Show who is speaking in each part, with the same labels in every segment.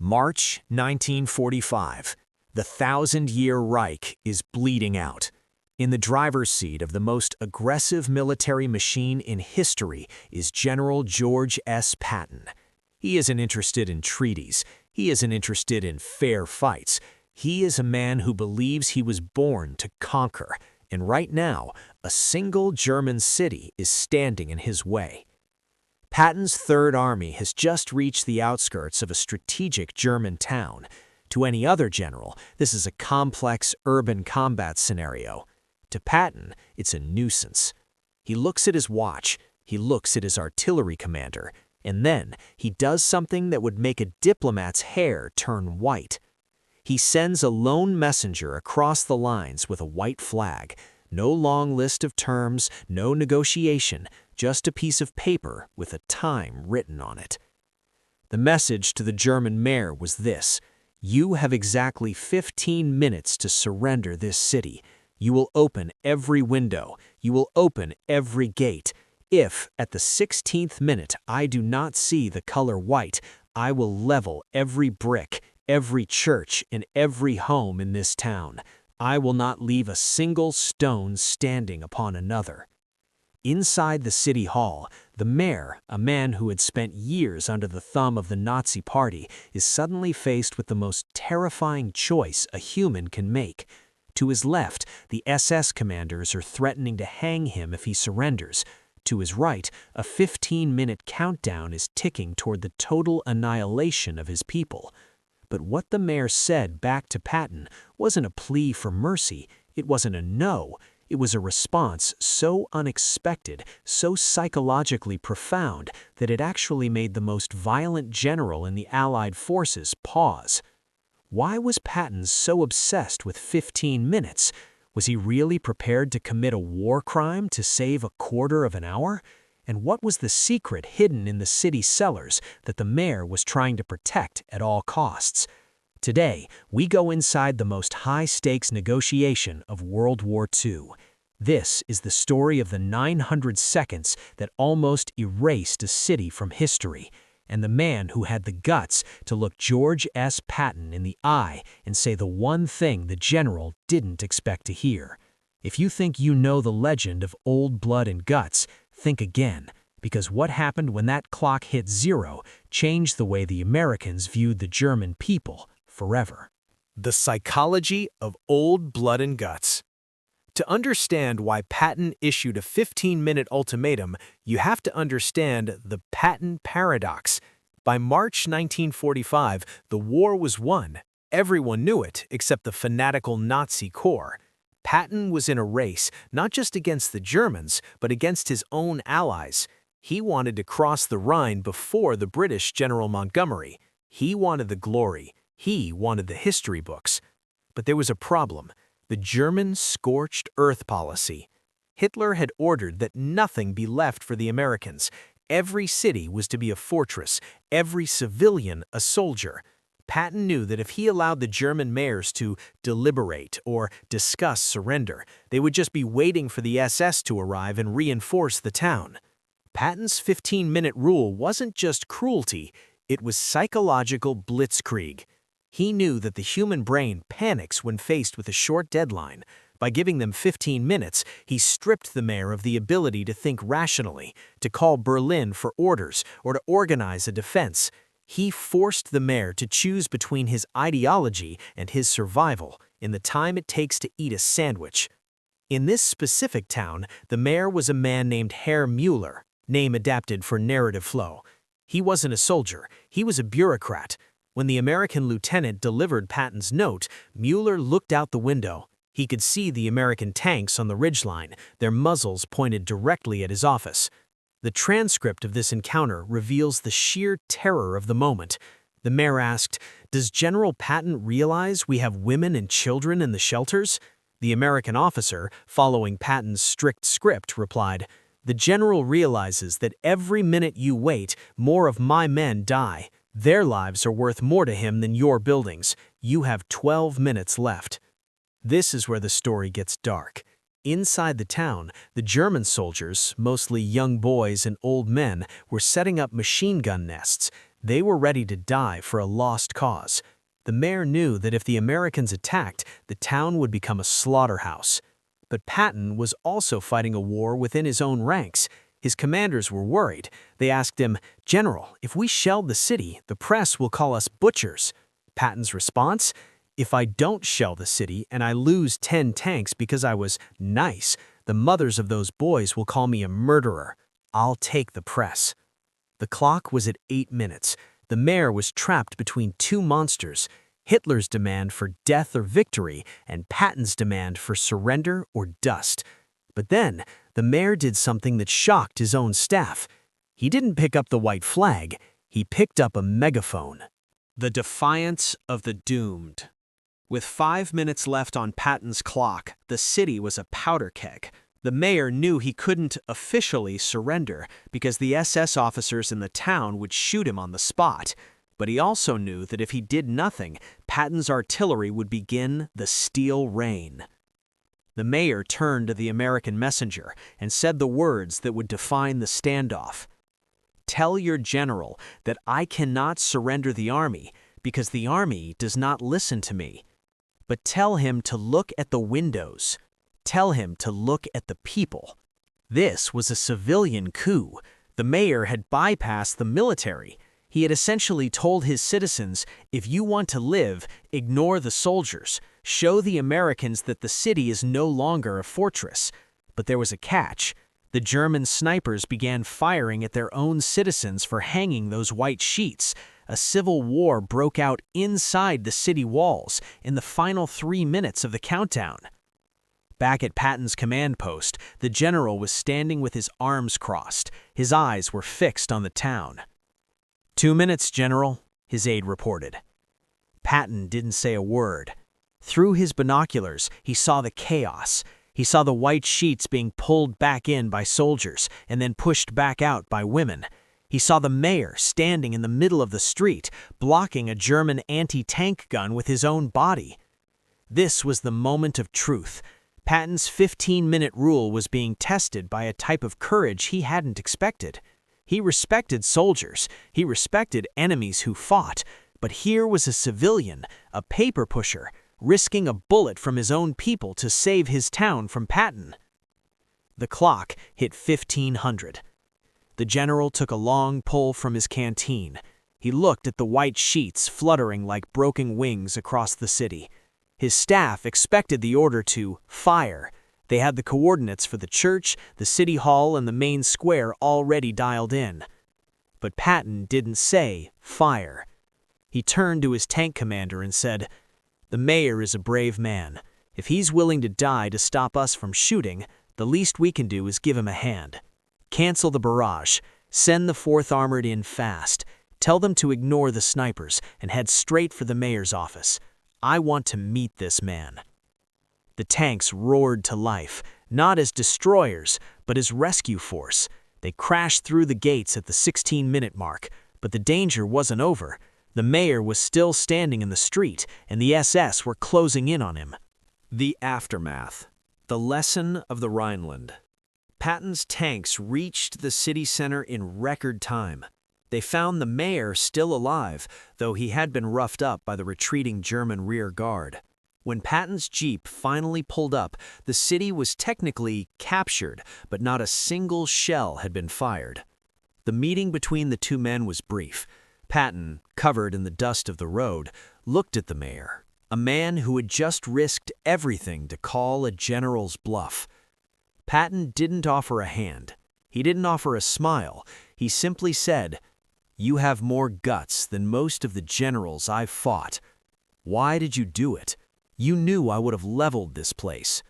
Speaker 1: March 1945. The Thousand-Year Reich is bleeding out. In the driver's seat of the most aggressive military machine in history is General George S. Patton. He isn't interested in treaties. He isn't interested in fair fights. He is a man who believes he was born to conquer, and right now, a single German city is standing in his way. Patton's Third Army has just reached the outskirts of a strategic German town. To any other general, this is a complex urban combat scenario. To Patton, it's a nuisance. He looks at his watch, he looks at his artillery commander, and then he does something that would make a diplomat's hair turn white. He sends a lone messenger across the lines with a white flag. No long list of terms, no negotiation, just a piece of paper with a time written on it. The message to the German mayor was this: "You have exactly 15 minutes to surrender this city. You will open every window. You will open every gate. If, at the 16th minute, I do not see the color white, I will level every brick, every church, and every home in this town. I will not leave a single stone standing upon another." Inside the city hall, the mayor, a man who had spent years under the thumb of the Nazi Party, is suddenly faced with the most terrifying choice a human can make. To his left, the SS commanders are threatening to hang him if he surrenders. To his right, a 15-minute countdown is ticking toward the total annihilation of his people. But what the mayor said back to Patton wasn't a plea for mercy. It wasn't a no. It was a response so unexpected, so psychologically profound, that it actually made the most violent general in the Allied forces pause. Why was Patton so obsessed with 15 minutes? Was he really prepared to commit a war crime to save a quarter of an hour? And what was the secret hidden in the city cellars that the mayor was trying to protect at all costs? Today, we go inside the most high-stakes negotiation of World War II. This is the story of the 900 seconds that almost erased a city from history, and the man who had the guts to look George S. Patton in the eye and say the one thing the general didn't expect to hear. If you think you know the legend of Old Blood and Guts, think again, because what happened when that clock hit zero changed the way the Americans viewed the German people forever.
Speaker 2: The psychology of Old Blood and Guts. To understand why Patton issued a 15-minute ultimatum, you have to understand the Patton paradox. By March 1945, the war was won. Everyone knew it, except the fanatical Nazi core. Patton was in a race, not just against the Germans, but against his own allies. He wanted to cross the Rhine before the British General Montgomery. He wanted the glory. He wanted the history books. But there was a problem: the German scorched earth policy. Hitler had ordered that nothing be left for the Americans. Every city was to be a fortress, every civilian a soldier. Patton knew that if he allowed the German mayors to deliberate or discuss surrender, they would just be waiting for the SS to arrive and reinforce the town. Patton's 15-minute rule wasn't just cruelty, it was psychological blitzkrieg. He knew that the human brain panics when faced with a short deadline. By giving them 15 minutes, he stripped the mayor of the ability to think rationally, to call Berlin for orders, or to organize a defense. He forced the mayor to choose between his ideology and his survival in the time it takes to eat a sandwich. In this specific town, the mayor was a man named Herr Müller, name adapted for narrative flow. He wasn't a soldier, he was a bureaucrat. When the American lieutenant delivered Patton's note, Müller looked out the window. He could see the American tanks on the ridgeline, their muzzles pointed directly at his office. The transcript of this encounter reveals the sheer terror of the moment. The mayor asked, "Does General Patton realize we have women and children in the shelters?" The American officer, following Patton's strict script, replied, "The general realizes that every minute you wait, more of my men die. Their lives are worth more to him than your buildings. You have 12 minutes left." This is where the story gets dark. Inside the town, the German soldiers, mostly young boys and old men, were setting up machine gun nests. They were ready to die for a lost cause. The mayor knew that if the Americans attacked, the town would become a slaughterhouse. But Patton was also fighting a war within his own ranks. His commanders were worried. They asked him, "General, if we shelled the city, the press will call us butchers." Patton's response? "If I don't shell the city and I lose 10 tanks because I was nice, the mothers of those boys will call me a murderer. I'll take the press." The clock was at 8 minutes. The mayor was trapped between two monsters, Hitler's demand for death or victory and Patton's demand for surrender or dust. But then, the mayor did something that shocked his own staff. He didn't pick up the white flag, he picked up a megaphone. The defiance of the doomed. With 5 minutes left on Patton's clock, the city was a powder keg. The mayor knew he couldn't officially surrender because the SS officers in the town would shoot him on the spot. But he also knew that if he did nothing, Patton's artillery would begin the steel rain. The mayor turned to the American messenger and said the words that would define the standoff. "Tell your general that I cannot surrender the army because the army does not listen to me. But tell him to look at the windows. Tell him to look at the people." This was a civilian coup. The mayor had bypassed the military. He had essentially told his citizens, if you want to live, ignore the soldiers. Show the Americans that the city is no longer a fortress. But there was a catch. The German snipers began firing at their own citizens for hanging those white sheets. A civil war broke out inside the city walls in the final 3 minutes of the countdown. Back at Patton's command post, the general was standing with his arms crossed. His eyes were fixed on the town. 2 minutes, General, his aide reported. Patton didn't say a word. Through his binoculars, he saw the chaos. He saw the white sheets being pulled back in by soldiers and then pushed back out by women. He saw the mayor standing in the middle of the street, blocking a German anti-tank gun with his own body. This was the moment of truth. Patton's 15-minute rule was being tested by a type of courage he hadn't expected. He respected soldiers, he respected enemies who fought, but here was a civilian, a paper pusher, risking a bullet from his own people to save his town from Patton. The clock hit 1500. The general took a long pull from his canteen. He looked at the white sheets fluttering like broken wings across the city. His staff expected the order to fire. They had the coordinates for the church, the city hall, and the main square already dialed in. But Patton didn't say fire. He turned to his tank commander and said, "The mayor is a brave man. If he's willing to die to stop us from shooting, the least we can do is give him a hand. Cancel the barrage. Send the 4th Armored in fast. Tell them to ignore the snipers and head straight for the mayor's office. I want to meet this man." The tanks roared to life, not as destroyers, but as rescue force. They crashed through the gates at the 16-minute mark, but the danger wasn't over. The mayor was still standing in the street, and the SS were closing in on him. The aftermath. The lesson of the Rhineland. Patton's tanks reached the city center in record time. They found the mayor still alive, though he had been roughed up by the retreating German rear guard. When Patton's jeep finally pulled up, the city was technically captured, but not a single shell had been fired. The meeting between the two men was brief. Patton, covered in the dust of the road, looked at the mayor, a man who had just risked everything to call a general's bluff. Patton didn't offer a hand. He didn't offer a smile. He simply said, "You have more guts than most of the generals I've fought. Why did you do it? You knew I would have leveled this place."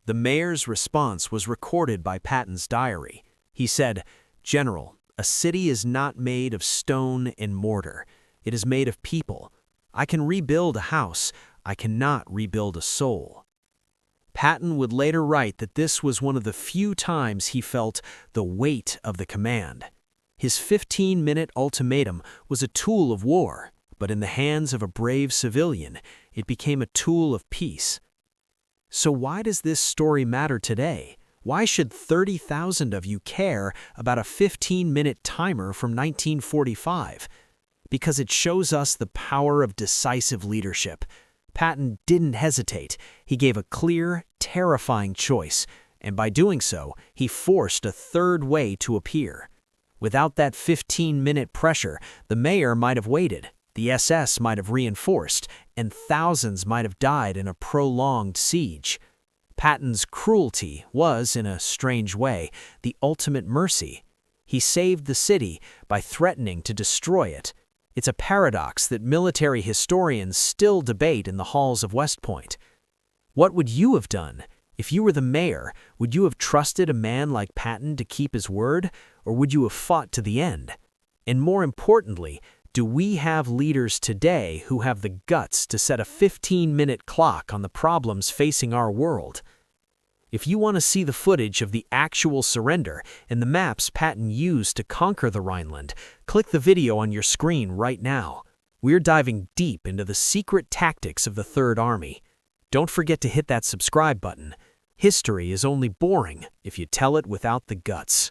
Speaker 2: The mayor's response was recorded by Patton's diary. He said, "General, a city is not made of stone and mortar. It is made of people. I can rebuild a house. I cannot rebuild a soul." Patton would later write that this was one of the few times he felt the weight of the command. His 15-minute ultimatum was a tool of war, but in the hands of a brave civilian, it became a tool of peace. So why does this story matter today?
Speaker 1: Why should 30,000 of you care about a 15-minute timer from 1945? Because it shows us the power of decisive leadership. Patton didn't hesitate. He gave a clear, terrifying choice, and by doing so, he forced a third way to appear. Without that 15-minute pressure, the mayor might have waited, the SS might have reinforced, and thousands might have died in a prolonged siege. Patton's cruelty was, in a strange way, the ultimate mercy. He saved the city by threatening to destroy it. It's a paradox that military historians still debate in the halls of West Point. What would you have done? If you were the mayor, would you have trusted a man like Patton to keep his word, or would you have fought to the end? And more importantly, do we have leaders today who have the guts to set a 15-minute clock on the problems facing our world? If you want to see the footage of the actual surrender and the maps Patton used to conquer the Rhineland, click the video on your screen right now. We're diving deep into the secret tactics of the Third Army. Don't forget to hit that subscribe button. History is only boring if you tell it without the guts.